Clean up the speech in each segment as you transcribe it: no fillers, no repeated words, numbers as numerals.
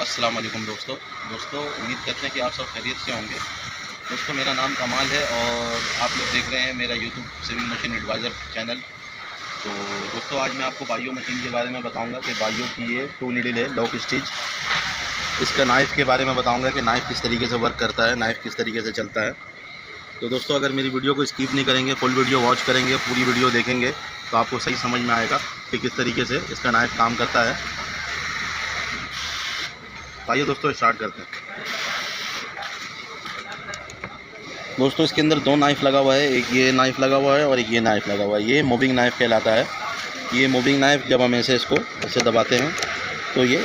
अस्सलाम वालेकुम दोस्तों उम्मीद करते हैं कि आप सब खैरियत से होंगे। दोस्तों मेरा नाम कमाल है और आप लोग देख रहे हैं मेरा YouTube sewing machine adviser channel. तो दोस्तों आज मैं आपको बायो मशीन के बारे में बताऊंगा कि बायो की ये 2 नीडल है लॉक स्टिच। इसका नाइफ़ के बारे में बताऊंगा कि नाइफ़ किस तरीके से वर्क करता है, नाइफ़ किस तरीके से चलता है। तो दोस्तों अगर मेरी वीडियो को स्किप नहीं करेंगे, फुल वीडियो वॉच करेंगे, पूरी वीडियो देखेंगे तो आपको सही समझ में आएगा कि किस तरीके से इसका नाइफ़ काम करता है। आइए दोस्तों स्टार्ट करते हैं। दोस्तों इसके अंदर 2 नाइफ़ लगा हुआ है, एक ये नाइफ़ लगा हुआ है और एक ये नाइफ़ लगा हुआ है। ये मूविंग नाइफ़ कहलाता है। ये मूविंग नाइफ़ जब हम इसको ऐसे दबाते हैं तो ये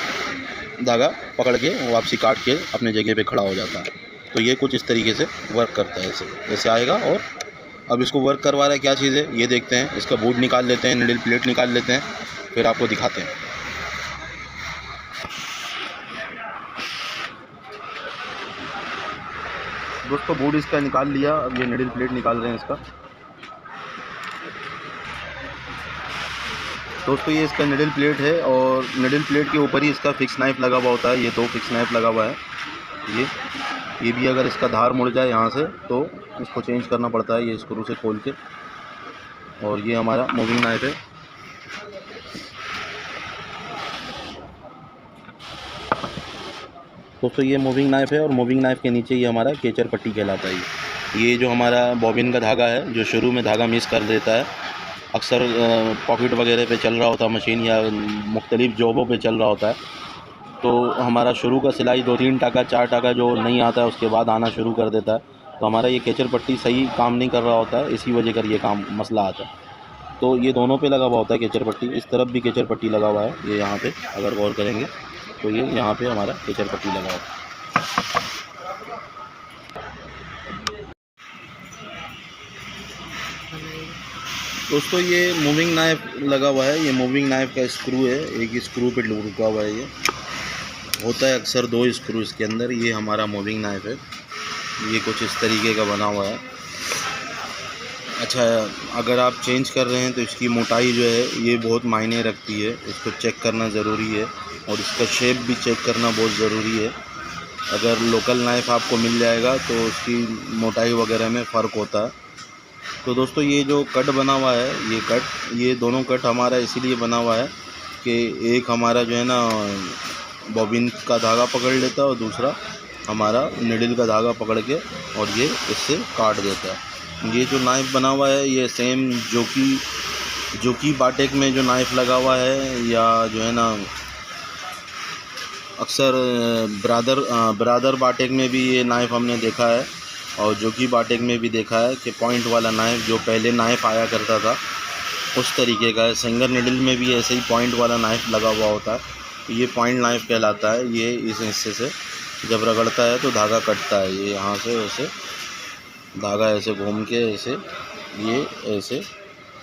धागा पकड़ के वापसी काट के अपने जगह पे खड़ा हो जाता है। तो ये कुछ इस तरीके से वर्क करता है, ऐसे आएगा। और अब इसको वर्क करवा रहा है क्या चीज़ है ये देखते हैं। इसका बोर्ड निकाल लेते हैं, नीडल प्लेट निकाल लेते हैं, फिर आपको दिखाते हैं। दोस्तों बोर्ड इसका निकाल लिया, अब ये नीडल प्लेट निकाल रहे हैं इसका। दोस्तों ये इसका नीडल प्लेट है और नीडल प्लेट के ऊपर ही इसका फिक्स नाइफ़ लगा हुआ होता है। ये 2 फिक्स नाइफ़ लगा हुआ है। ये भी अगर इसका धार मुड़ जाए यहाँ से तो इसको चेंज करना पड़ता है, ये स्क्रू से खोल के। और ये हमारा मूविंग नाइफ़ है। दोस्तों ये मूविंग नाइफ़ है और मूविंग नाइफ़ के नीचे ये हमारा केचर पट्टी कहलाता है। ये जो हमारा बॉबिन का धागा है जो शुरू में धागा मिस कर देता है, अक्सर पॉकेट वगैरह पे चल रहा होता है मशीन या मुख्तलिफ़ जॉबों पे चल रहा होता है, तो हमारा शुरू का सिलाई 2-3 टाका 4 टाका जो नहीं आता है उसके बाद आना शुरू कर देता है। तो हमारा ये केचर पट्टी सही काम नहीं कर रहा होता है, इसी वजह कर ये काम मसला आता है। तो ये दोनों पे लगा हुआ होता है केचर पट्टी। इस तरफ भी केचर पट्टी लगा हुआ है, ये यहाँ पे अगर गौर करेंगे तो ये यहाँ पे हमारा केचर पट्टी लगा हुआ है। दोस्तों ये मूविंग नाइफ़ लगा हुआ है, ये मूविंग नाइफ़ का स्क्रू है, एक स्क्रू पे रुका हुआ है। ये होता है अक्सर 2 स्क्रू इसके अंदर। ये हमारा मूविंग नाइफ़ है, ये कुछ इस तरीके का बना हुआ है। अच्छा, अगर आप चेंज कर रहे हैं तो इसकी मोटाई जो है ये बहुत मायने रखती है, इसको चेक करना ज़रूरी है और इसका शेप भी चेक करना बहुत ज़रूरी है। अगर लोकल नाइफ़ आपको मिल जाएगा तो उसकी मोटाई वगैरह में फ़र्क होता है। तो दोस्तों ये जो कट बना हुआ है, ये दोनों कट हमारा इसीलिए बना हुआ है कि एक हमारा जो है ना बॉबिन का धागा पकड़ लेता है और दूसरा हमारा नीडल का धागा पकड़ के और ये इससे काट देता है। ये जो नाइफ़ बना हुआ है ये सेम जोकी बाटेक में जो नाइफ़ लगा हुआ है, या जो है ना अक्सर ब्रादर बाटेक में भी ये नाइफ़ हमने देखा है और जोकी बाटेक में भी देखा है कि पॉइंट वाला नाइफ़ जो पहले नाइफ़ आया करता था उस तरीके का है। सिंगल नीडल में भी ऐसे ही पॉइंट वाला नाइफ़ लगा हुआ होता है। ये पॉइंट नाइफ़ कहलाता है। ये इस हिस्से से जब रगड़ता है तो धागा कटता है। ये यहाँ से ऐसे धागा ऐसे घूम के ऐसे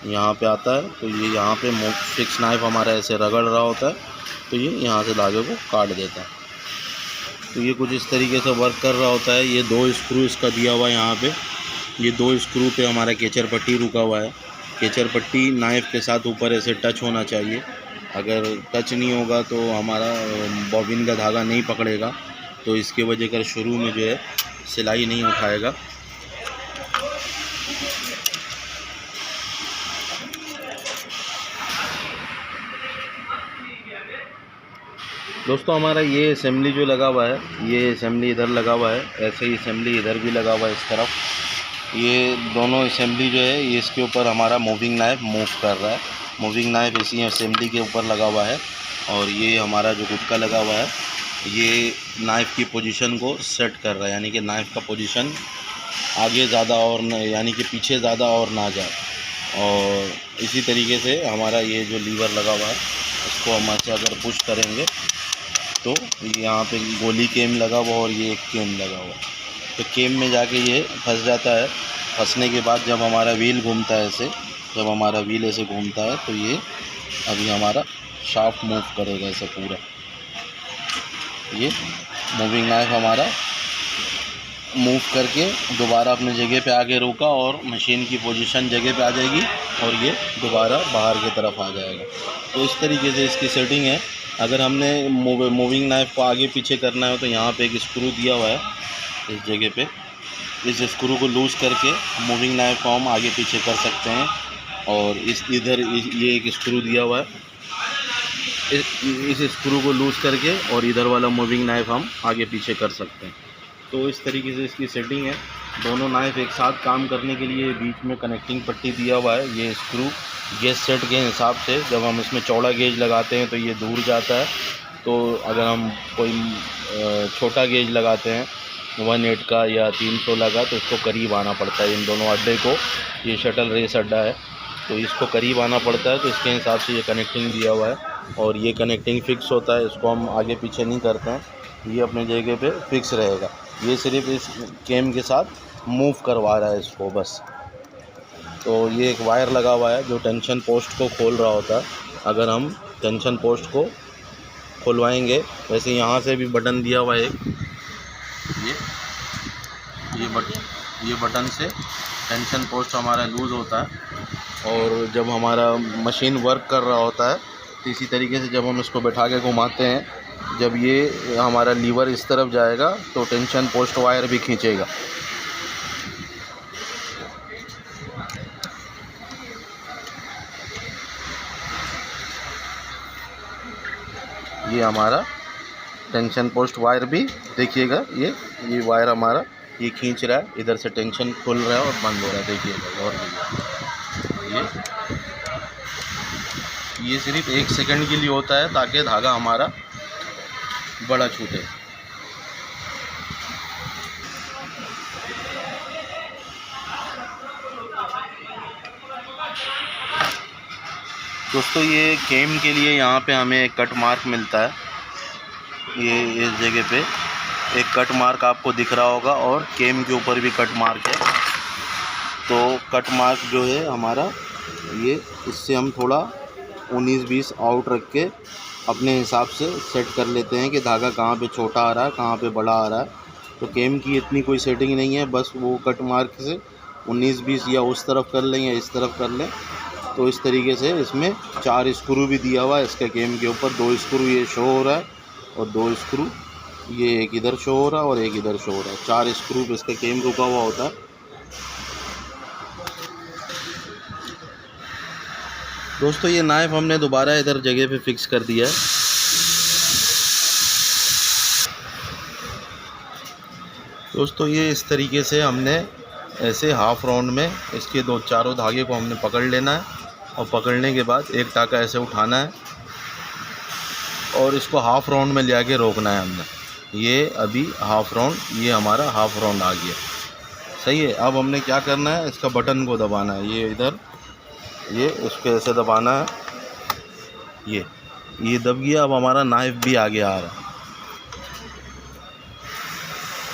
यहाँ पे आता है, तो ये यहाँ पे फिक्स नाइफ़ हमारा ऐसे रगड़ रहा होता है, तो ये यहाँ से धागे को काट देता है। तो ये कुछ इस तरीके से वर्क कर रहा होता है। ये 2 स्क्रू इसका दिया हुआ है यहाँ पे। ये 2 स्क्रू पे हमारा केचर पट्टी रुका हुआ है। केचर पट्टी नाइफ़ के साथ ऊपर ऐसे टच होना चाहिए। अगर टच नहीं होगा तो हमारा बॉबिन का धागा नहीं पकड़ेगा, तो इसके वजह कर शुरू में जो है सिलाई नहीं उठाएगा। दोस्तों हमारा ये असेंबली जो लगा हुआ है, ये असेंबली इधर लगा हुआ है, ऐसे ही असेंबली इधर भी लगा हुआ है इस तरफ। ये दोनों असेंबली जो है ये इसके ऊपर हमारा मूविंग नाइफ़ मूव कर रहा है। मूविंग नाइफ़ इसी असेंबली के ऊपर लगा हुआ है और ये हमारा जो गुटका लगा हुआ है ये नाइफ़ की पोजीशन को सेट कर रहा है, यानी कि नाइफ़ का पोजीशन आगे ज़्यादा और न, यानी कि पीछे ज़्यादा और ना जाए। और इसी तरीके से हमारा ये जो लीवर लगा हुआ है इसको हम ऐसे अगर पुश करेंगे तो यहाँ पे गोली केम लगा हुआ और ये एक केम लगा हुआ, तो केम में जाके ये फंस जाता है। फंसने के बाद जब हमारा व्हील घूमता है ऐसे घूमता है तो ये अभी हमारा शाफ्ट मूव करेगा ऐसे पूरा। ये मूविंग नाइफ़ हमारा मूव करके दोबारा अपने जगह पे आके रोका और मशीन की पोजीशन जगह पे आ जाएगी और ये दोबारा बाहर की तरफ आ जाएगा। तो इस तरीके से इसकी सेटिंग है अगर हमने मूविंग नाइफ को आगे पीछे करना है तो यहाँ पे एक स्क्रू दिया हुआ है इस जगह पे। इस स्क्रू को लूज़ करके मूविंग नाइफ को हम आगे पीछे कर सकते हैं। और ये एक स्क्रू दिया हुआ है, इस स्क्रू को लूज़ करके और इधर वाला मूविंग नाइफ हम आगे पीछे कर सकते हैं। तो इस तरीके से इसकी सेटिंग है। दोनों नाइफ एक साथ काम करने के लिए बीच में कनेक्टिंग पट्टी दिया हुआ है। ये स्क्रू गेज सेट के हिसाब से जब हम इसमें चौड़ा गेज लगाते हैं तो ये दूर जाता है। तो अगर हम कोई छोटा गेज लगाते हैं 1/8 का या 316 का तो इसको करीब आना पड़ता है इन दोनों अड्डे को। ये शटल रेस अड्डा है तो इसको करीब आना पड़ता है, तो इसके हिसाब से ये कनेक्टिंग दिया हुआ है। और ये कनेक्टिंग फ़िक्स होता है, इसको हम आगे पीछे नहीं करते हैं, ये अपने जगह पे फिक्स रहेगा। ये सिर्फ इस केम के साथ मूव करवा रहा है इसको बस। तो ये एक वायर लगा हुआ है जो टेंशन पोस्ट को खोल रहा होता है। अगर हम टेंशन पोस्ट को खुलवाएंगे, वैसे यहाँ से भी बटन दिया हुआ है एक, ये बटन से टेंशन पोस्ट हमारा लूज़ होता है। और जब हमारा मशीन वर्क कर रहा होता है तो इसी तरीके से जब हम इसको बैठा के घुमाते हैं, जब ये हमारा लीवर इस तरफ जाएगा तो टेंशन पोस्ट वायर भी खींचेगा। ये हमारा टेंशन पोस्ट वायर भी देखिएगा, ये वायर हमारा ये खींच रहा है, इधर से टेंशन खुल रहा है और बंद हो रहा है, देखिएगा। और ये सिर्फ 1 सेकंड के लिए होता है ताकि धागा हमारा बड़ा छूटे। दोस्तों ये केम के लिए यहाँ पे हमें एक कट मार्क मिलता है। ये इस जगह पे एक कट मार्क आपको दिख रहा होगा और केम के ऊपर भी कट मार्क है। तो कट मार्क जो है हमारा, ये इससे हम थोड़ा 19-20 आउट रख के अपने हिसाब से सेट कर लेते हैं कि धागा कहाँ पे छोटा आ रहा है, कहाँ पे बड़ा आ रहा है। तो केम की इतनी कोई सेटिंग नहीं है, बस वो कट मार्क से 19-20 या उस तरफ कर लें या इस तरफ कर लें। तो इस तरीके से इसमें 4 स्क्रू भी दिया हुआ है इसके केम के ऊपर। 2 स्क्रू ये शो हो रहा है और 2 स्क्रू ये एक इधर शो हो रहा है और एक इधर शो हो रहा है। 4 स्क्रू पे इसका केम रुका हुआ होता है। दोस्तों ये नाइफ हमने दोबारा इधर जगह पे फिक्स कर दिया है। दोस्तों ये इस तरीके से हमने ऐसे हाफ राउंड में इसके चारों धागे को हमने पकड़ लेना है और पकड़ने के बाद एक टाका ऐसे उठाना है और इसको हाफ राउंड में ले आके रोकना है हमने। ये अभी हाफ राउंड, ये हमारा हाफ राउंड आ गया, सही है। अब हमने क्या करना है, इसका बटन को दबाना है, ये इधर, ये इसको ऐसे दबाना है, ये दब गया। अब हमारा नाइफ भी आगे आ रहा है।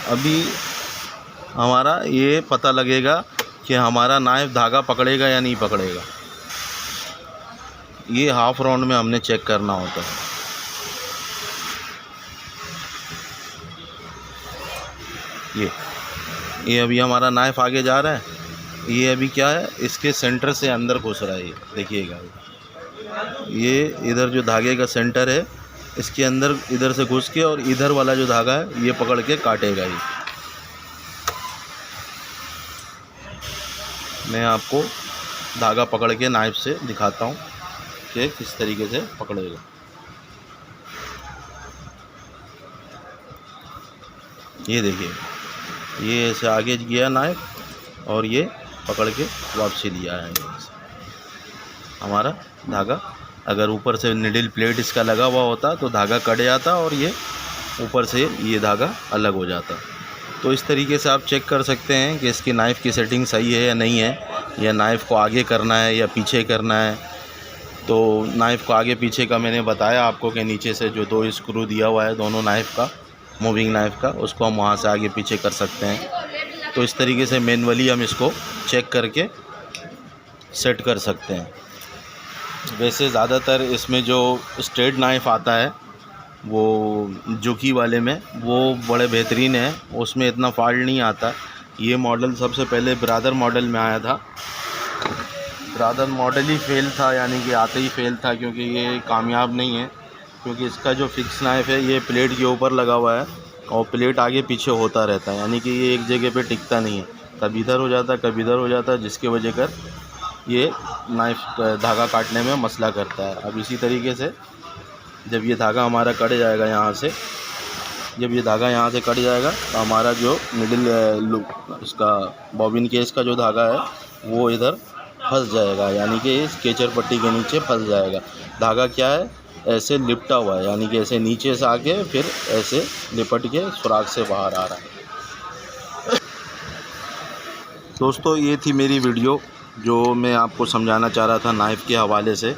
अभी हमारा ये पता लगेगा कि हमारा नाइफ धागा पकड़ेगा या नहीं पकड़ेगा। ये हाफ राउंड में हमने चेक करना होता है। ये अभी हमारा नाइफ आगे जा रहा है। ये अभी क्या है, इसके सेंटर से अंदर घुस रहा है, ये देखिएगा। ये इधर जो धागे का सेंटर है इसके अंदर इधर से घुस के और इधर वाला जो धागा है ये पकड़ के काटेगा। ये मैं आपको धागा पकड़ के नाइफ से दिखाता हूँ कि किस तरीके से पकड़ेगा। ये देखिए, ये ऐसे आगे गया नाइफ और ये पकड़ के वापसी लिया है। हमारा धागा, अगर ऊपर से निडल प्लेट इसका लगा हुआ होता तो धागा कट जाता और ये ऊपर से ये धागा अलग हो जाता। तो इस तरीके से आप चेक कर सकते हैं कि इसकी नाइफ़ की सेटिंग सही है या नहीं है, या नाइफ़ को आगे करना है या पीछे करना है। तो नाइफ़ को आगे पीछे का मैंने बताया आपको कि नीचे से जो 2 स्क्रू दिया हुआ है दोनों नाइफ़ का, मूविंग नाइफ़ का, उसको हम वहाँ से आगे पीछे कर सकते हैं। तो इस तरीके से मैनुअली हम इसको चेक करके सेट कर सकते हैं। वैसे ज़्यादातर इसमें जो स्ट्रेट नाइफ़ आता है वो जुकी वाले में, वो बड़े बेहतरीन है, उसमें इतना फॉल्ट नहीं आता। ये मॉडल सबसे पहले ब्रादर मॉडल में आया था। ब्रादर मॉडल ही फेल था, यानी कि आते ही फेल था, क्योंकि ये कामयाब नहीं है। क्योंकि इसका जो फिक्स नाइफ है ये प्लेट के ऊपर लगा हुआ है और प्लेट आगे पीछे होता रहता है, यानी कि ये एक जगह पे टिकता नहीं है, कभी इधर हो जाता है कभी इधर हो जाता है, जिसकी वजह कर ये नाइफ धागा काटने में मसला करता है। अब इसी तरीके से जब ये धागा हमारा कट जाएगा यहाँ से, जब ये धागा यहाँ से कट जाएगा तो हमारा जो मिडिल उसका बॉबिन केस का जो धागा है वो इधर फंस जाएगा, यानी कि इस केचर पट्टी के नीचे फंस जाएगा। धागा क्या है, ऐसे लिपटा हुआ है, यानी कि ऐसे नीचे से आके फिर ऐसे लिपट के सुराख से बाहर आ रहा है। दोस्तों ये थी मेरी वीडियो जो मैं आपको समझाना चाह रहा था नाइफ़ के हवाले से।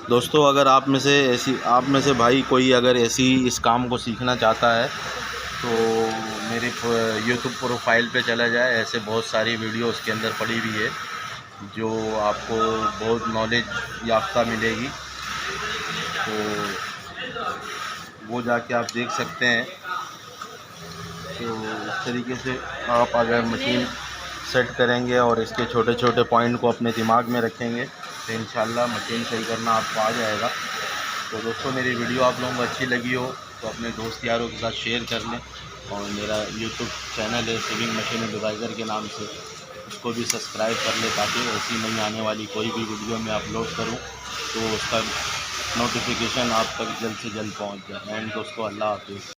दोस्तों अगर आप में से भाई कोई अगर ऐसी इस काम को सीखना चाहता है तो मेरे यूट्यूब प्रोफाइल पे चला जाए, ऐसे बहुत सारी वीडियो उसके अंदर पड़ी हुई है जो आपको बहुत नॉलेज याफ्ता मिलेगी, तो वो जाके आप देख सकते हैं। तो इस तरीके से आप अगर मशीन सेट करेंगे और इसके छोटे छोटे पॉइंट को अपने दिमाग में रखेंगे तो इंशाल्लाह मशीन सही करना आपको आ जाएगा। तो दोस्तों मेरी वीडियो आप लोगों को अच्छी लगी हो तो अपने दोस्त यारों के साथ शेयर कर लें, और मेरा यूट्यूब चैनल है सेविंग मशीन एडवाइज़र के नाम से, उसको भी सब्सक्राइब कर लें ताकि ऐसी नई आने वाली कोई भी वीडियो मैं अपलोड करूं तो उसका नोटिफिकेशन आप तक जल्द से जल्द पहुंच जाए। एंड दोस्तों अल्लाह हाफिज़।